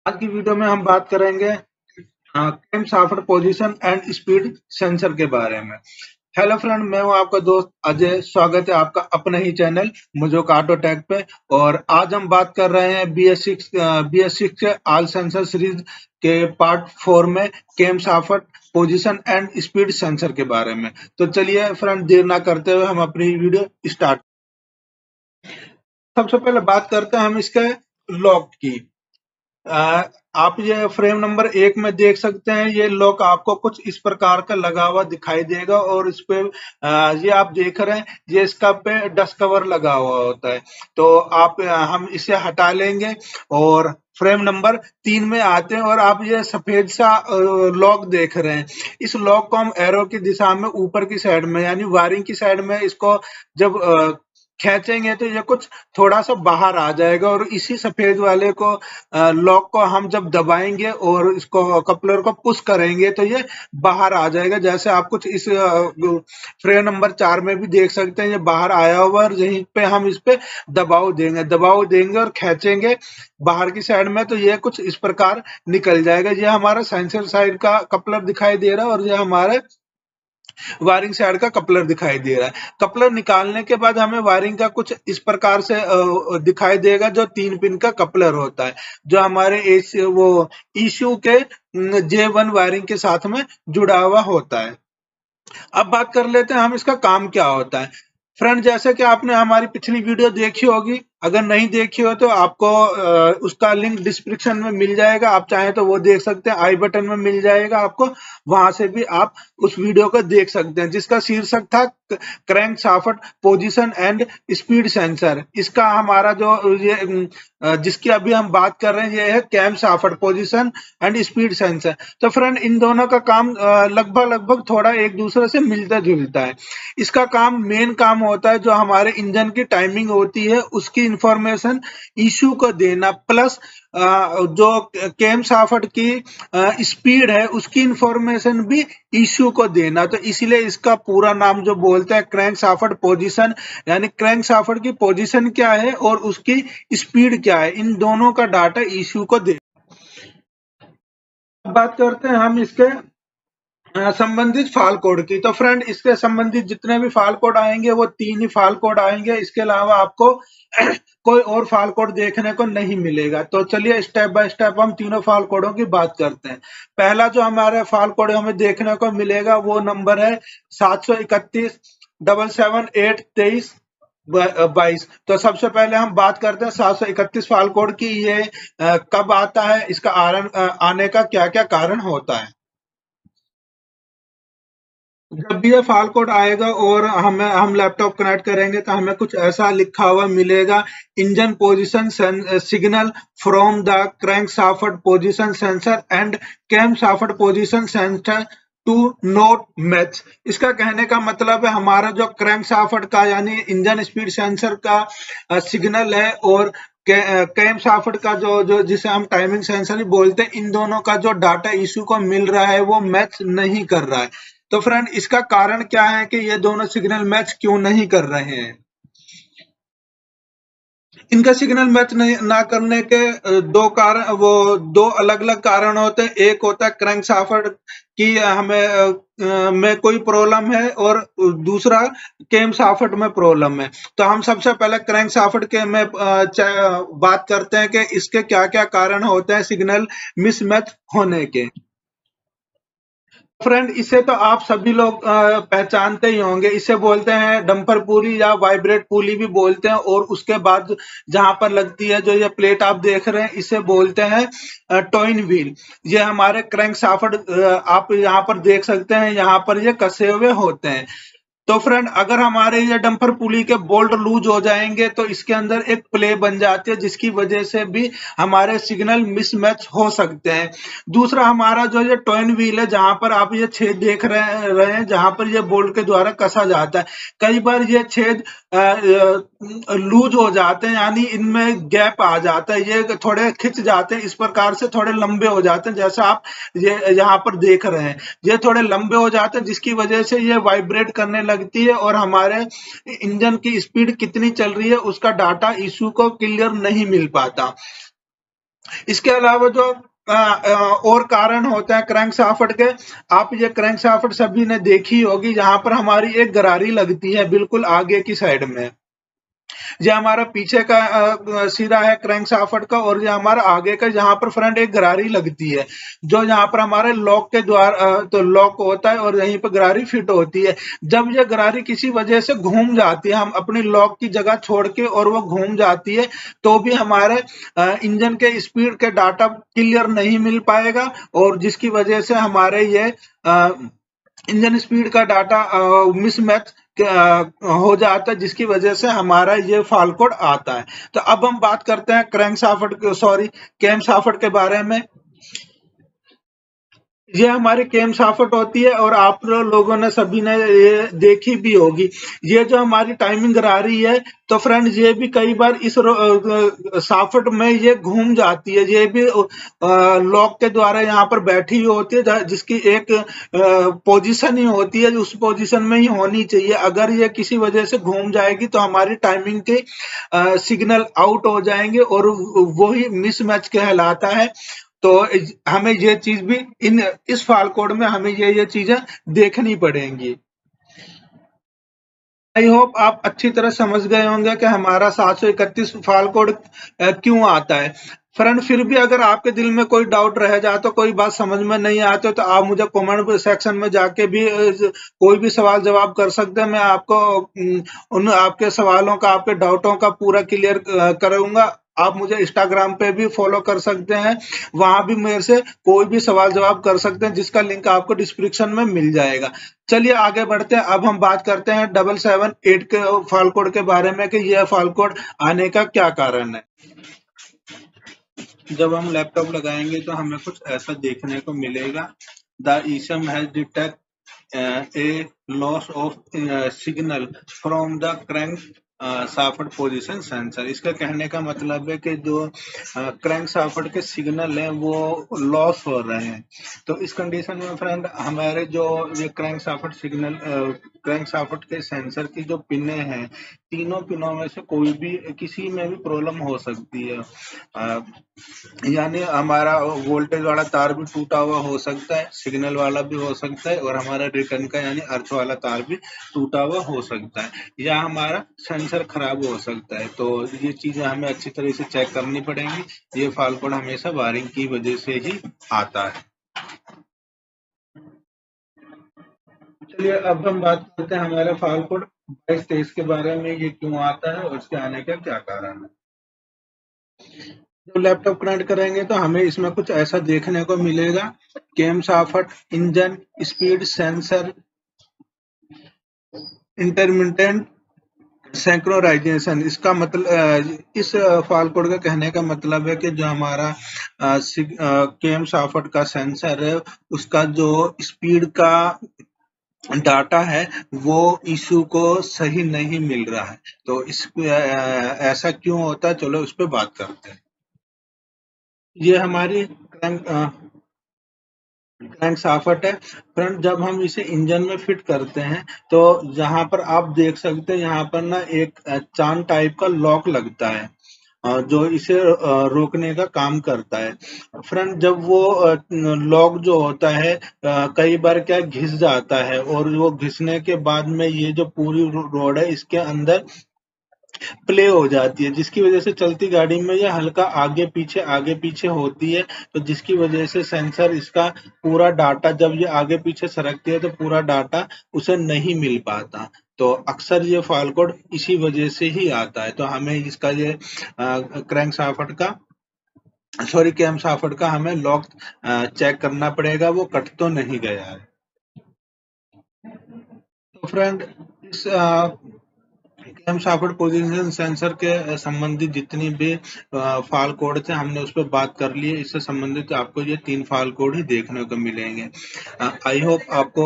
आज की वीडियो में हम बात करेंगे camshaft position and speed sensor के बारे में। हेलो फ्रेंड, मैं हूं आपका दोस्त अजय। स्वागत है आपका अपने ही चैनल मुझोक ऑटो टेक पे। और आज हम बात कर रहे हैं BS6 के ऑल सेंसर सीरीज के पार्ट 4 में camshaft position and speed sensor के बारे में। तो चलिए फ्रेंड, देर ना करते हुए हम अपनी वीडियो स्टार्ट। सबसे पहले बात करते हैं हम इसके लॉक की। अ, आप ये फ्रेम नंबर 1 में देख सकते हैं, ये लॉक आपको कुछ इस प्रकार का लगा हुआ दिखाई देगा। और इस पे ये आप देख रहे हैं, ये इसका पे डस्ट कवर लगा हुआ होता है। तो हम इसे हटा लेंगे और फ्रेम नंबर 3 में आते हैं। और आप ये सफेद सा लॉक देख रहे हैं, इस लॉक को हम एरो की दिशा में ऊपर की साइड में यानी वायरिंग की साइड में इसको जब खींचेंगे तो ये कुछ थोड़ा सा बाहर आ जाएगा। और इसी सफेद वाले को लॉक को हम जब दबाएंगे और इसको कपलर को पुश करेंगे तो ये बाहर आ जाएगा। जैसे आप कुछ इस फ्रेम नंबर 4 में भी देख सकते हैं, ये बाहर आया हुआ और यहीं पे हम इस पे दबाव देंगे और खींचेंगे बाहर की साइड में तो ये कुछ इस प्रकार निकल जाएगा। ये हमारा सेंसर साइड का कपलर दिखाई दे रहा है और ये हमारे वायरिंग साइड का कपलर दिखाई दे रहा है। कपलर निकालने के बाद हमें वायरिंग का कुछ इस प्रकार से दिखाई देगा, जो 3 पिन का कपलर होता है, जो हमारे वो इशू के J1 वायरिंग के साथ में जुड़ा हुआ होता है। अब बात कर लेते हैं हम इसका काम क्या होता है। फ्रेंड, जैसे कि आपने हमारी पिछली वीडियो देखी होगी, अगर नहीं देखी हो तो आपको उसका लिंक डिस्क्रिप्शन में मिल जाएगा। आप चाहें तो वो देख सकते हैं, आई बटन में मिल जाएगा आपको, वहां से भी आप उस वीडियो को देख सकते हैं, जिसका शीर्षक था crank shaft position and speed sensor. इसका हमारा जो जिसकी अभी हम बात कर रहे हैं, ये है camshaft position and speed sensor. तो फ्रेंड, इन दोनों का काम लगभग थोड़ा एक दूसरे से मिलता जुलता है। इसका काम मेन काम होता है, जो हमारे इंजन की टाइमिंग होती है उसकी इंफॉर्मेशन इशू को देना, प्लस जो कैम शाफ्ट की स्पीड है उसकी इंफॉर्मेशन भी इशू को देना। तो इसलिए इसका पूरा नाम जो बोलते हैं क्रैंक शाफ्ट पोजीशन, यानी क्रैंक शाफ्ट की पोजीशन क्या है और उसकी स्पीड क्या है, इन दोनों का डाटा इशू को दे। अब बात करते हैं हम इसके संबंधित फाल कोड की। तो फ्रेंड, इसके संबंधित जितने भी फाल कोड आएंगे वो 3 ही फाल कोड आएंगे, इसके अलावा आपको कोई और फाल कोड देखने को नहीं मिलेगा। तो चलिए स्टेप बाय स्टेप हम तीनों फाल कोडों की बात करते हैं। पहला जो हमारा फाल कोड हमें देखने को मिलेगा वो नंबर है 731 778 23 22। तो सबसे पहले हम बात करते हैं 731 फाल कोड की। ये कब आता है, इसका आने का क्या क्या कारण होता है। जब भी ये फाल कोड आएगा और हम लैपटॉप कनेक्ट करेंगे तो हमें कुछ ऐसा लिखा हुआ मिलेगा, engine position signal from the crankshaft position sensor and camshaft position sensor to not match. इसका कहने का मतलब है, हमारा जो क्रैंक शाफ्ट का यानी इंजन स्पीड सेंसर का सिग्नल है और कैम शाफ्ट का जो जो जिसे हम टाइमिंग सेंसर ही बोलते हैं, इन दोनों का जो डाटा इशू को मिल रहा है वो मैच नहीं कर रहा है। तो फ्रेंड, इसका कारण क्या है कि ये दोनों सिग्नल मैच क्यों नहीं कर रहे हैं। इनका सिग्नल मैच नहीं ना करने के दो अलग अलग कारण होते हैं। एक होता है क्रैंक शाफ्ट की में कोई प्रॉब्लम है और दूसरा कैम शाफ्ट में प्रॉब्लम है। तो हम सबसे पहले क्रैंक शाफ्ट के में बात करते हैं कि इसके क्या क्या कारण होते हैं सिग्नल मिसमैच होने के। फ्रेंड, इसे तो आप सभी लोग पहचानते ही होंगे। इसे बोलते हैं डंपर पुली या वाइब्रेट पुली भी बोलते हैं। और उसके बाद जहां पर लगती है, जो ये प्लेट आप देख रहे हैं, इसे बोलते हैं टॉइन व्हील। ये हमारे क्रैंक शाफ्ट आप यहाँ पर देख सकते हैं, यहाँ पर ये कसे हुए होते हैं। तो फ्रेंड, अगर हमारे ये डंपर पुली के बोल्ट लूज हो जाएंगे तो इसके अंदर एक प्ले बन जाती है, जिसकी वजह से भी हमारे सिग्नल मिसमैच हो सकते हैं। दूसरा, हमारा जो ये टॉइन व्हील है, जहां पर आप ये छेद देख रहे हैं, जहां पर ये बोल्ट के द्वारा कसा जाता है, कई बार ये छेद लूज हो जाते हैं, यानी इनमें गैप आ जाता है, ये थोड़े खिंच जाते हैं, इस प्रकार से थोड़े लंबे हो जाते हैं, जैसा आप ये यहाँ पर देख रहे हैं। ये थोड़े लंबे हो जाते हैं, जिसकी वजह से ये वाइब्रेट करने लगती है और हमारे इंजन की स्पीड कितनी चल रही है उसका डाटा इशू को क्लियर नहीं मिल पाता। इसके अलावा जो और कारण होते हैं क्रैंक शाफ्ट के, आप ये क्रैंक शाफ्ट सभी ने देखी होगी, जहां पर हमारी एक गरारी लगती है बिल्कुल आगे की साइड में। ये हमारा पीछे का सिरा है क्रैंक शाफ्ट का, और ये हमारा आगे का जहां पर फ्रंट एक गरारी लगती है, जो यहाँ पर हमारे लॉक के द्वारा तो लॉक होता है और यहीं पर गरारी फिट होती है। जब ये गरारी किसी वजह से घूम जाती है, हम अपनी लॉक की जगह छोड़ के और वो घूम जाती है, तो भी हमारे इंजन के स्पीड के डाटा क्लियर नहीं मिल पाएगा, और जिसकी वजह से हमारे ये इंजन स्पीड का डाटा मिसमैच हो जाता है, जिसकी वजह से हमारा ये फॉल्ट कोड आता है। तो अब हम बात करते हैं crankshaft sorry camshaft के बारे में। ये हमारी केम शाफ्ट होती है, और आप लोगों ने सभी ने ये देखी भी होगी। ये जो हमारी टाइमिंग आ रही है, तो फ्रेंड ये भी कई बार इस शाफ्ट में ये घूम जाती है। ये भी लॉक के द्वारा यहाँ पर बैठी हुई होती है, जिसकी एक पोजीशन ही होती है, उस पोजीशन में ही होनी चाहिए। अगर ये किसी वजह से घूम जाएगी तो हमारी टाइमिंग के सिग्नल आउट हो जाएंगे, और वही मिसमैच कहलाता है। तो हमें ये चीज भी इस फाल कोड में हमें ये चीजें देखनी पड़ेंगी। आई होप आप अच्छी तरह समझ गए होंगे कि हमारा 731 फाल कोड क्यों आता है। फ्रेंड, फिर भी अगर आपके दिल में कोई डाउट रह जाए, तो कोई बात समझ में नहीं आती, तो आप मुझे कमेंट सेक्शन में जाके भी कोई भी सवाल जवाब कर सकते हैं। मैं आपको उन आपके सवालों का, आपके डाउटों का पूरा क्लियर करूंगा। आप मुझे इंस्टाग्राम पे भी फॉलो कर सकते हैं, वहां भी मेरे से कोई भी सवाल जवाब कर सकते हैं, जिसका लिंक आपको डिस्क्रिप्शन में मिल जाएगा। चलिए आगे बढ़ते हैं। अब हम बात करते हैं 778 के फॉल कोड के बारे में, कि यह फॉल कोड आने का क्या कारण है। जब हम लैपटॉप लगाएंगे तो हमें कुछ ऐसा देखने को मिलेगा। The ECM has detect a loss of signal from the crankshaft position sensor. इसका कहने का मतलब है कि जो क्रैंक शाफ्ट के सिग्नल हैं वो लॉस हो रहे हैं। तो इस कंडीशन में फ्रेंड, हमारे जो ये crank shaft signal crank shaft के सेंसर की जो पिने हैं, तीनों पिनों में से कोई भी किसी में भी प्रॉब्लम हो सकती है। यानी हमारा वोल्टेज वाला तार भी टूटा हुआ हो सकता है, सिग्नल वाला भी हो सकता है, और हमारा रिटर्न का यानी अर्थ वाला तार भी टूटा हुआ हो सकता है, या हमारा सेंसर खराब हो सकता है। तो ये चीजें हमें अच्छी तरह से चेक करनी पड़ेंगी। ये फॉल्ट कोड हमेशा वायरिंग की वजह से ही आता है। चलिए अब हम बात करते हैं हमारे फॉल्ट कोड 2223 के बारे में। ये क्यों आता है और इसके आने का क्या कारण है। जब लैपटॉप कनेक्ट करेंगे तो हमें इसमें कुछ ऐसा देखने को मिलेगा। Camshaft, engine speed sensor, intermittent synchronisation. इसका मतलब इस फॉल्ट कोड का कहने का मतलब है कि जो हमारा केम शाफ्ट का सेंसर है, उसका जो स्पीड का डाटा है वो इशू को सही नहीं मिल रहा है। तो इस ऐसा क्यों होता है, चलो उस पर बात करते हैं। ये हमारी क्रैंक शाफ्ट है फ्रंट। जब हम इसे इंजन में फिट करते हैं, तो यहाँ पर आप देख सकते हैं, यहाँ पर ना एक चांद टाइप का लॉक लगता है, जो इसे रोकने का काम करता है। फ्रंट, जब वो लॉक जो होता है कई बार क्या घिस जाता है, और वो घिसने के बाद में ये जो पूरी रोड है इसके अंदर प्ले हो जाती है, जिसकी वजह से चलती गाड़ी में ये हल्का आगे पीछे होती है। तो जिसकी वजह से सेंसर इसका पूरा डाटा, जब ये आगे पीछे सरकती है तो पूरा डाटा उसे नहीं मिल पाता। तो अक्सर ये फॉल्ट कोड इसी वजह से ही आता है। तो हमें इसका ये क्रैंक शाफ्ट का सॉरी कैम शाफ्ट का हमें लॉक चेक करना पड़ेगा, वो कट तो नहीं गया है। तो फ्रेंड, इस कैम शाफ्ट पोजीशन सेंसर के संबंधित जितनी भी फाल कोड थे, हमने उस पर बात कर ली है। इससे संबंधित आपको ये 3 फाल कोड ही देखने को मिलेंगे। आई होप आपको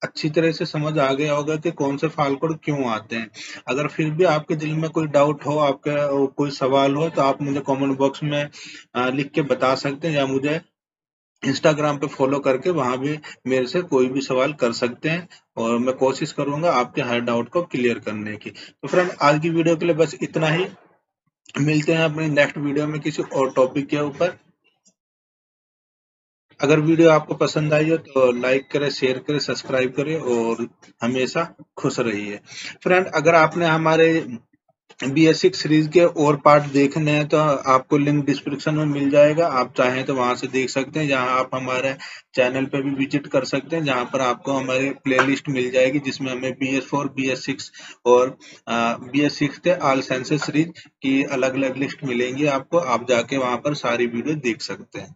अच्छी तरह से समझ आ गया होगा कि कौन से फाल कोड क्यों आते हैं। अगर फिर भी आपके दिल में कोई डाउट हो, आपका कोई सवाल हो, तो आप मुझे कमेंट बॉक्स में लिख के बता सकते हैं, या मुझे इंस्टाग्राम पे फॉलो करके वहां भी मेरे से कोई भी सवाल कर सकते हैं, और मैं कोशिश करूंगा आपके हर डाउट को क्लियर करने की। तो फ्रेंड, आज की वीडियो के लिए बस इतना ही। मिलते हैं अपनी नेक्स्ट वीडियो में किसी और टॉपिक के ऊपर। अगर वीडियो आपको पसंद आई हो तो लाइक करें, शेयर करें, सब्सक्राइब करें और हमेशा खुश रहिए। फ्रेंड, अगर आपने हमारे BS6 सीरीज के और पार्ट देखने हैं तो आपको लिंक डिस्क्रिप्शन में मिल जाएगा, आप चाहें तो वहां से देख सकते हैं। जहां आप हमारे चैनल पे भी विजिट कर सकते हैं, जहां पर आपको हमारी प्लेलिस्ट मिल जाएगी जिसमें हमें BS4, BS6 और BS6 के ऑल साइंसेज सीरीज की अलग अलग लिस्ट मिलेंगी आपको। आप जाके वहां पर सारी वीडियो देख सकते हैं।